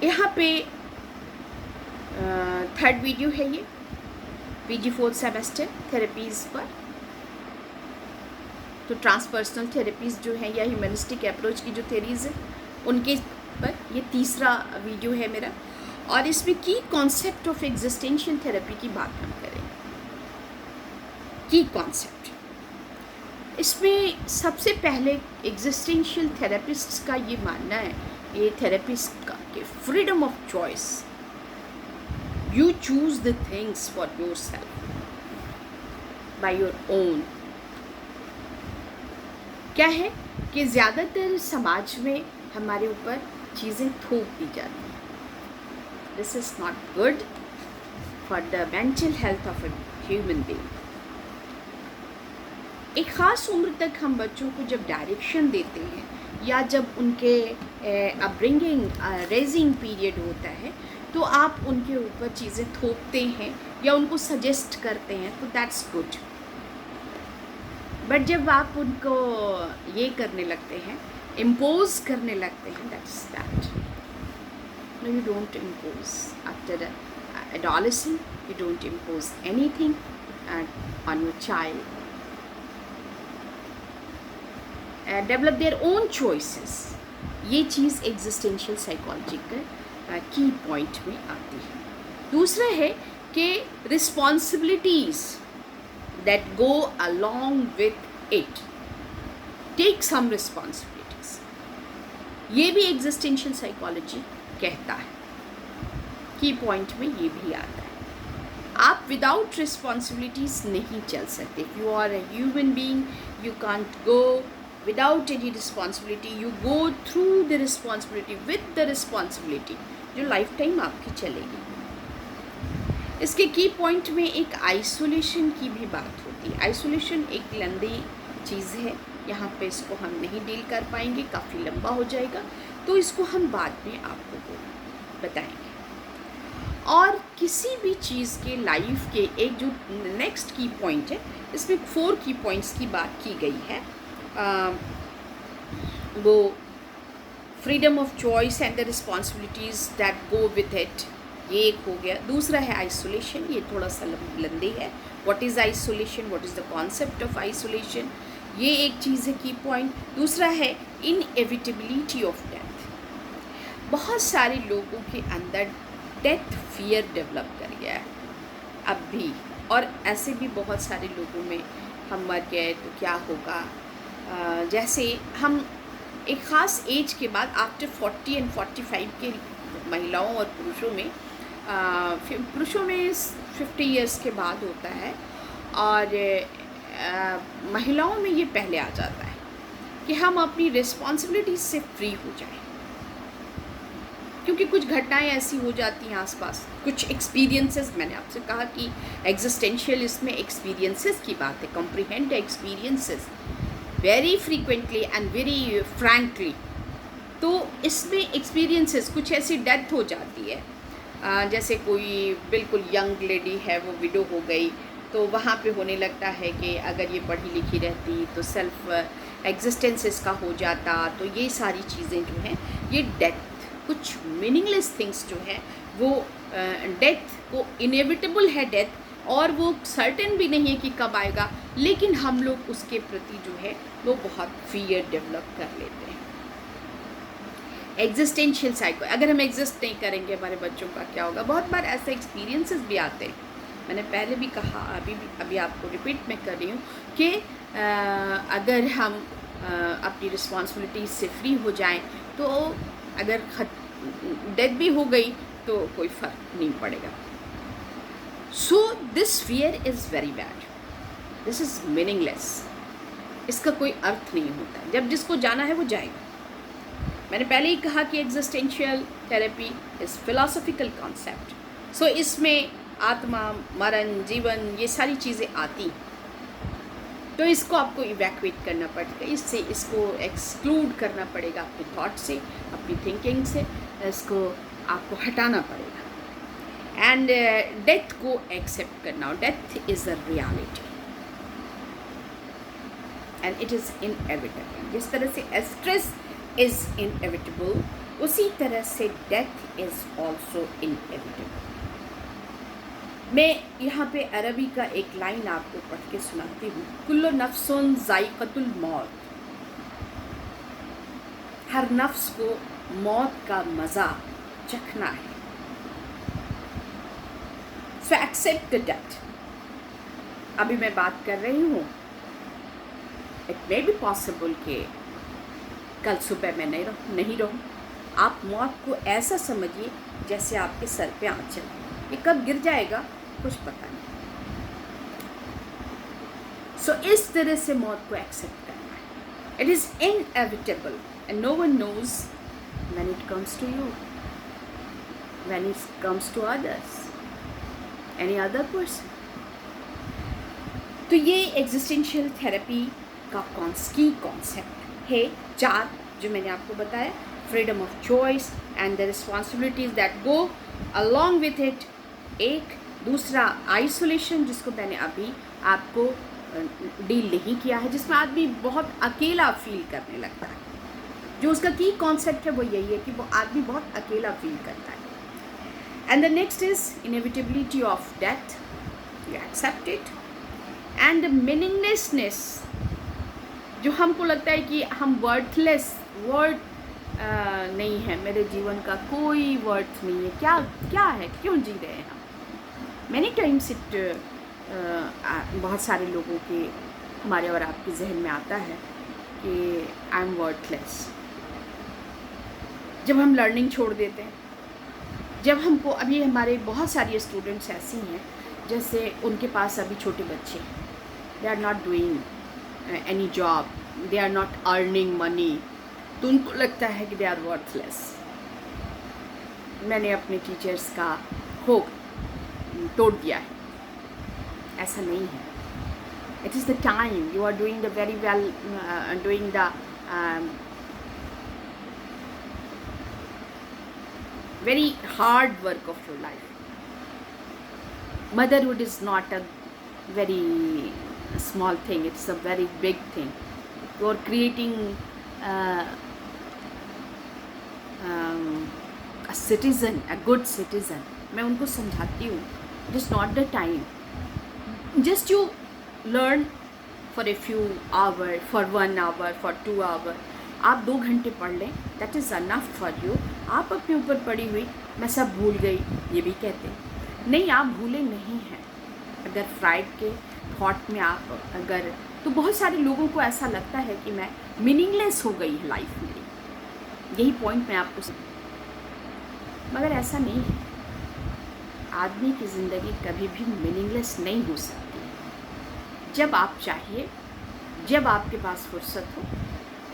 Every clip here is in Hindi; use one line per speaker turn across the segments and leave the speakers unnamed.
यहाँ पे थर्ड वीडियो है ये पीजी 4th सेमेस्टर थेरेपीज़ पर। तो ट्रांसपर्सनल थेरेपीज़ जो है या ह्यूमनिस्टिक अप्रोच की जो थेरीज़ है उनके पर ये तीसरा वीडियो है मेरा। और इसमें की कॉन्सेप्ट ऑफ एग्जिस्टेंशियल थेरेपी की बात हम करेंगे। की कॉन्सेप्ट इसमें सबसे पहले एग्जिस्टेंशियल थेरेपिस्ट्स का ये मानना है, ये थेरेपिस्ट का, कि freedom of choice, you choose the things for your self by your own. क्या है कि ज़्यादातर समाज में हमारे ऊपर चीज़ें थोप दी जाती हैं। This is not good for the mental health of a human being. एक ख़ास उम्र तक हम बच्चों को जब डायरेक्शन देते हैं या जब उनके अपब्रिंगिंग रेजिंग पीरियड होता है तो आप उनके ऊपर चीज़ें थोपते हैं या उनको सजेस्ट करते हैं, तो दैट्स गुड। बट जब आप उनको ये करने लगते हैं, इम्पोज करने लगते हैं, that's that. No, you don't impose. After adolescent, you don't impose anything on your child. Develop their own choices. ये चीज़ एग्जिस्टेंशियल साइकोलॉजी का की पॉइंट में आती है। दूसरा है कि responsibilities that go along with it, take some responsibilities, ये भी एग्जिस्टेंशियल साइकोलॉजी कहता है। की पॉइंट में ये भी आता है। आप विदाउट रिस्पॉन्सिबिलिटीज़ नहीं चल सकते। If you are a human being, you can't go without any responsibility, you go through the responsibility with the responsibility जो लाइफ टाइम आपकी चलेगी। इसके की पॉइंट में एक आइसोलेशन की भी बात होती है। आइसोलेशन एक लंबी चीज़ है, यहाँ पे इसको हम नहीं डील कर पाएंगे, काफ़ी लंबा हो जाएगा, तो इसको हम बाद में आपको बताएंगे। और किसी भी चीज़ के लाइफ के एक जो नेक्स्ट की पॉइंट है, इसमें 4 की पॉइंट्स की बात की गई है। वो freedom of choice and the responsibilities that go with it, ये एक हो गया। दूसरा है आइसोलेशन, ये थोड़ा सा लंबी है। What is isolation, what is the concept of isolation, ये एक चीज़ है की पॉइंट। दूसरा है इनएविटेबिलिटी ऑफ डेथ। बहुत सारे लोगों के अंदर डेथ फियर डेवलप कर गया है अब भी, और ऐसे भी बहुत सारे लोगों में हम मर गए तो क्या होगा। जैसे हम एक ख़ास एज के बाद आफ्टर 40 and 45 के महिलाओं और पुरुषों में, पुरुषों में 50 इयर्स के बाद होता है, और महिलाओं में ये पहले आ जाता है कि हम अपनी रिस्पॉन्सिबिलिटीज से फ्री हो जाएं, क्योंकि कुछ घटनाएं ऐसी हो जाती हैं आसपास, कुछ एक्सपीरियंसेस। मैंने आपसे कहा कि एग्जिस्टेंशियल इसमें एक्सपीरियंसेस की बात है, comprehend experiences very frequently and very frankly. तो इसमें एक्सपीरियंसेस, कुछ ऐसी डेथ हो जाती है, जैसे कोई बिल्कुल यंग लेडी है, वो विडो हो गई, तो वहाँ पे होने लगता है कि अगर ये पढ़ी लिखी रहती तो सेल्फ एग्जिस्टेंस इसका हो जाता। तो ये सारी चीज़ें जो हैं, ये डेथ, कुछ मीनिंगलेस थिंग्स जो हैं वो डेथ को, इनेविटेबल है डेथ, और वो सर्टेन भी नहीं है कि कब आएगा, लेकिन हम लोग उसके प्रति जो है वो बहुत फियर डेवलप कर लेते हैं। एग्जिस्टेंशियल साइको, अगर हम एग्जिस्ट नहीं करेंगे हमारे बच्चों का क्या होगा। बहुत बार ऐसे एक्सपीरियंसेस भी आते हैं, मैंने पहले भी कहा, अभी आपको रिपीट मैं कर रही हूँ कि अगर हम अपनी रिस्पॉन्सिबिलिटीज से फ्री हो जाएं तो अगर डेथ भी हो गई तो कोई फ़र्क नहीं पड़ेगा। So this fear is very bad, this is meaningless, इसका कोई अर्थ नहीं होता। जब जिसको जाना है वो जाएगा। मैंने पहले ही कहा कि existential therapy is philosophical concept. So इसमें आत्मा, मरण, जीवन, ये सारी चीज़ें आती, तो इसको आपको इवैक्यूएट करना पड़ेगा, इसको एक्सक्लूड करना पड़ेगा अपने थॉट से, अपनी थिंकिंग से, इसको आपको हटाना पड़ेगा। एंड डेथ को एक्सेप्ट करना, death is a reality and it is inevitable. जिस तरह से स्ट्रेस इज़ इनएविटेबल, उसी तरह से डेथ इज़ ऑल्सो इनएविटेबल। मैं यहाँ पे अरबी का एक लाइन आपको पढ़ के सुनाती हूँ। कुल्लु नफ्सुन ज़ाइक़तुल मौत, हर नफ्स को मौत का मज़ा चखना है। So except the death. अभी मैं बात कर रही हूँ, इट मे बी पॉसिबल कि कल सुबह मैं नहीं रहूँ। आप मौत को ऐसा समझिए जैसे आपके सर पे आँचल, ये कब गिर जाएगा कुछ पता नहीं। सो इस तरह से मौत को एक्सेप्ट करना है। It is inevitable and no one knows when it comes to you, when it comes to others, any other person. तो ये एग्जिस्टेंशियल थेरेपी का की कॉन्सेप्ट है 4 जो मैंने आपको बताया। Freedom of choice and the responsibilities that go along with it. एक दूसरा आइसोलेशन, जिसको मैंने अभी आपको डील नहीं किया है, जिसमें आदमी बहुत अकेला फील करने लगता है। जो उसका की कॉन्सेप्ट है वो यही है कि वो आदमी बहुत अकेला फील करता है। And the next is inevitability of death, you accept it. And meaninglessness, जो हमको लगता है कि हम वर्थलेस, वर्थ नहीं है, मेरे जीवन का कोई वर्थ नहीं है, क्या है, क्यों जी रहे हैं हम। मैनी टाइम्स इट बहुत सारे लोगों के, हमारे और आपके जहन में आता है कि आई एम वर्थलेस। जब हम लर्निंग छोड़ देते हैं, जब हमको, अभी हमारे बहुत सारी स्टूडेंट्स ऐसी हैं जैसे उनके पास अभी छोटे बच्चे, they are not doing any job, they are not earning money, तो उनको लगता है कि दे आर वर्थलेस। मैंने अपने टीचर्स का होप तोड़ दिया है, ऐसा नहीं है। It is the time, you are doing the very well, doing the very hard work of your life. Motherhood is not a very small thing, it's a very big thing. You are creating a citizen, a good citizen. मैं उनको समझाती हूँ, it is not the time. Just you learn for a few hours, for 1 hour, for 2 hours. आप 2 घंटे पढ़ लें, that is enough for you. आप अपने ऊपर पड़ी हुई मैं सब भूल गई ये भी कहते हैं, नहीं, आप भूले नहीं हैं। अगर फ्राइड के थॉट में आप अगर, तो बहुत सारे लोगों को ऐसा लगता है कि मैं मीनिंगलेस हो गई है लाइफ मेरी, यही पॉइंट मैं आपको, मगर ऐसा नहीं है। आदमी की ज़िंदगी कभी भी मीनिंगलेस नहीं हो सकती। जब आप चाहिए, जब आपके पास फुर्सत हो,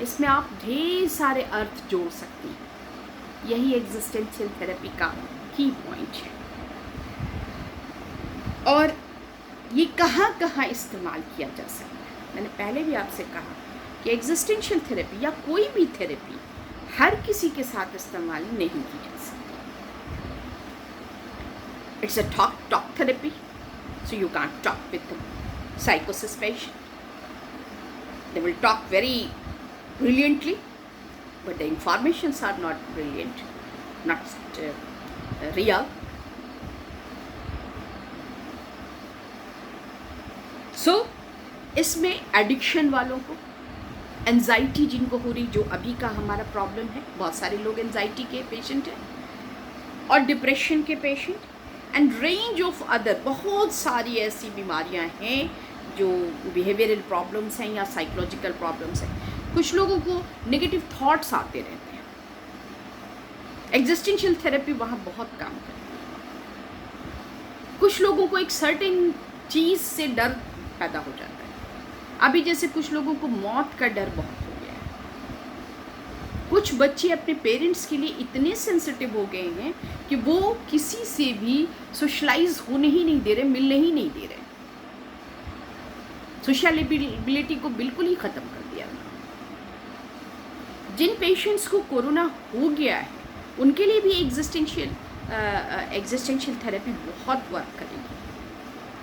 इसमें आप ढेर सारे अर्थ जोड़ सकती हैं। यही एग्जिस्टेंशियल थेरेपी का की पॉइंट है। और ये कहाँ कहाँ इस्तेमाल किया जा सकता है। मैंने पहले भी आपसे कहा कि एग्जिस्टेंशियल थेरेपी या कोई भी थेरेपी हर किसी के साथ इस्तेमाल नहीं की जा सकती। It's a talk therapy, so you can't talk with psychosis patient. They will talk very brilliantly, but the informations are not brilliant, not real. So इसमें एडिक्शन वालों को, एंजाइटी जिनको हो रही, जो अभी का हमारा प्रॉब्लम है, बहुत सारे लोग एंजाइटी के पेशेंट हैं, और डिप्रेशन के patient, and range of other, बहुत सारी ऐसी बीमारियां हैं जो बिहेवियरल प्रॉब्लम्स हैं या साइकोलॉजिकल प्रॉब्लम्स हैं। कुछ लोगों को नेगेटिव थॉट्स आते रहते हैं। एग्जिस्टेंशियल थेरेपी वहाँ बहुत काम करती है। कुछ लोगों को एक सर्टेन चीज़ से डर पैदा हो जाता है। अभी जैसे कुछ लोगों को मौत का डर बहुत हो गया है। कुछ बच्चे अपने पेरेंट्स के लिए इतने सेंसिटिव हो गए हैं कि वो किसी से भी सोशलाइज होने ही नहीं दे रहे, मिलने ही नहीं दे रहे, सोशलिबिलिटी को बिल्कुल ही ख़त्म कर दिया। जिन पेशेंट्स को कोरोना हो गया है उनके लिए भी एग्जिस्टेंशियल थेरेपी बहुत वर्क करेगी,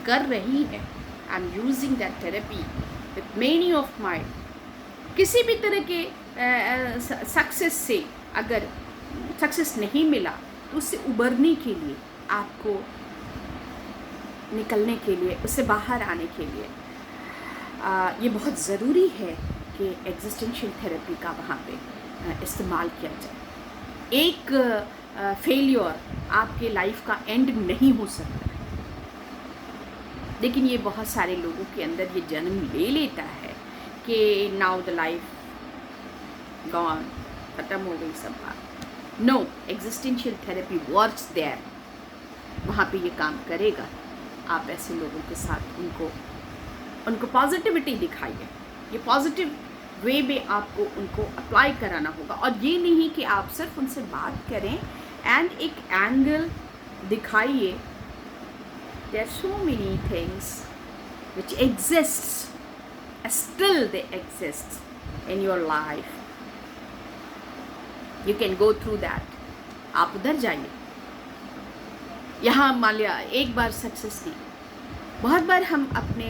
कर रही है। I am using that therapy with many of my, किसी भी तरह के सक्सेस से अगर सक्सेस नहीं मिला तो उससे उबरने के लिए, आपको निकलने के लिए, उससे बाहर आने के लिए ये बहुत ज़रूरी है कि एग्जिस्टेंशियल थेरेपी का वहाँ पे इस्तेमाल किया जाए। एक फेलियर आपके लाइफ का एंड नहीं हो सकता, लेकिन ये बहुत सारे लोगों के अंदर ये जन्म ले लेता है कि नाउ द लाइफ गॉन, ख़त्म हो गई सब बात। No, existential therapy works there, वहाँ पे ये काम करेगा। आप ऐसे लोगों के साथ उनको पॉजिटिविटी दिखाइए, ये पॉजिटिव वे में आपको उनको अप्लाई कराना होगा। और ये नहीं कि आप सिर्फ उनसे बात करें एंड एक एंगल दिखाइए। There are so many things which exists, still they exist in your life. You can go through that. आप उधर जाइए। यहाँ मान लिया एक बार सक्सेस की, बहुत बार हम अपने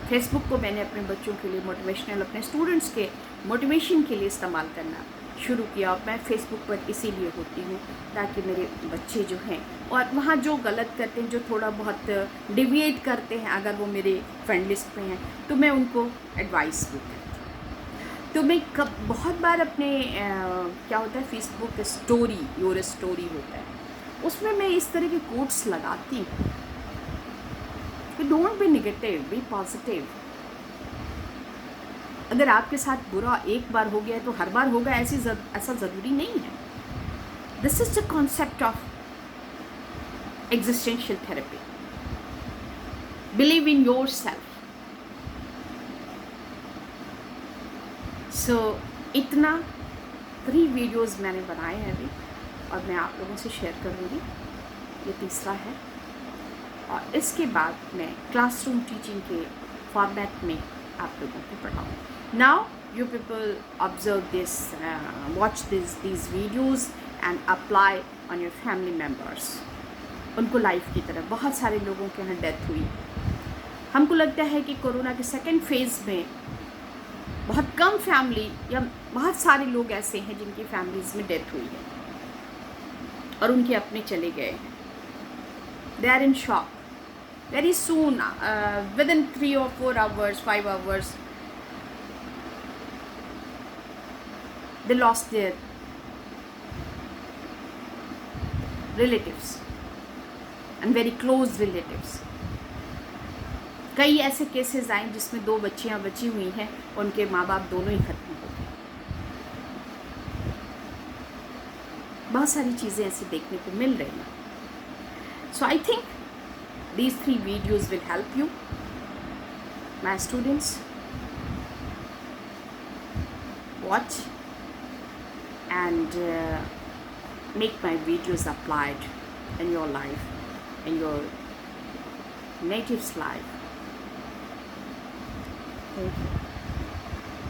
फेसबुक को मैंने अपने बच्चों के लिए मोटिवेशनल, अपने स्टूडेंट्स के मोटिवेशन के लिए इस्तेमाल करना शुरू किया। और मैं फेसबुक पर इसीलिए होती हूँ ताकि मेरे बच्चे जो हैं और वहाँ जो गलत करते हैं, जो थोड़ा बहुत डिविएट करते हैं, अगर वो मेरे फ्रेंड लिस्ट में हैं तो मैं उनको एडवाइस भी करती हूँ। तो मैं बहुत बार अपने क्या होता है फेसबुक स्टोरी, योर स्टोरी होता है, उसमें मैं इस तरह के कोट्स लगाती हूँ कि don't be negative, be positive. अगर आपके साथ बुरा एक बार हो गया है तो हर बार होगा ऐसा ज़रूरी नहीं है। This is the concept of existential therapy. Believe in yourself. So इतना 3 वीडियोज़ मैंने बनाए हैं अभी और मैं आप लोगों से शेयर करूँगी। ये तीसरा है और इसके बाद मैं क्लासरूम टीचिंग के फॉर्मेट में आप लोगों को पढ़ाऊँ। Now you people observe this, watch these videos and apply on your family members. उनको लाइफ की तरह, बहुत सारे लोगों के यहाँ डेथ हुई। हमको लगता है कि कोरोना के सेकेंड फेज़ में बहुत कम फैमिली या बहुत सारे लोग ऐसे हैं जिनकी फैमिलीज़ में डेथ हुई है और उनके अपने चले गए हैं। They are in shock. Very soon, within 3 or 4 hours, 5 hours, they lost their relatives and very close relatives. कई ऐसे केसेस आए जिसमें 2 बच्चियां बची हुई हैं, उनके माँ बाप दोनों ही खत्म हो गए। बहुत सारी चीज़ें ऐसी देखने को मिल रही हैं। So I think these 3 videos will help you, my students. Watch and make my videos applied in your life, in your native's life. Thank you.